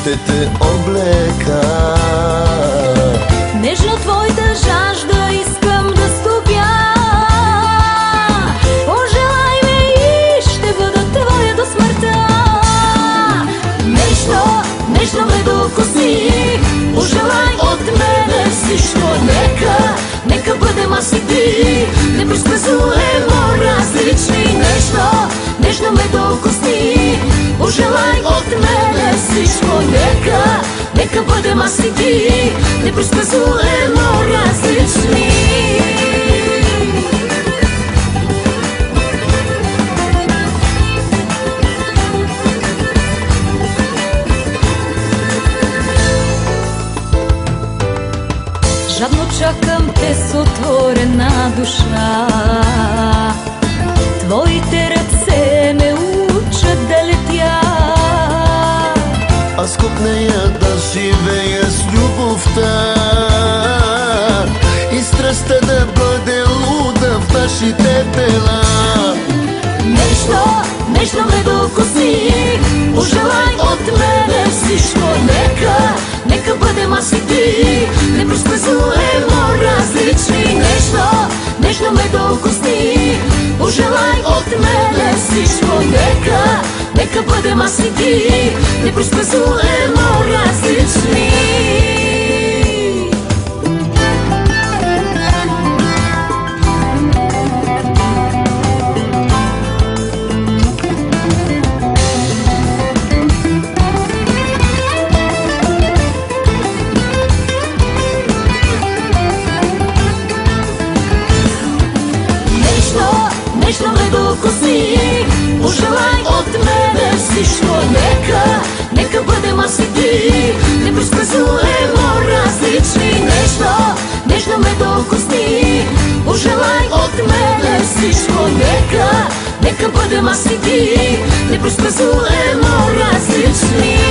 ще те облека. Нежно твоята жажда искам да стопя. Пожелай ме и ще бъда твоя до смъртта. Нежно, нежно ме докосни, пожелай от мене всичко. Нека бъдем аз и ти, непредсказуемо различни. Нежно, нежно ме докосни, пожелай от мене всичко. Нека бъдем аз и ти, непредсказуемо различни. Жадно чакам те с отворена душа. Твоите ръце ме учат да летя. Аз куп нея да живея с любовта и страстта да бъде луда в нашите тела. Нежно, нежно ме докосни, пожелай от мене всичко. Нека бъдем аз и ти, непредсказуемо различни. Нежно, нежно ме докосни, пожелай от мене всичко. Нека бъдем аз и ти, непредсказуемо различни. Нежно ме докосни, пожелай от мене всичко. Нека бъдем аз и ти, непредсказуемо различни. Нежно ме докосни, пожелай от мене всичко. Нека бъдем аз и ти, непредсказуемо различни.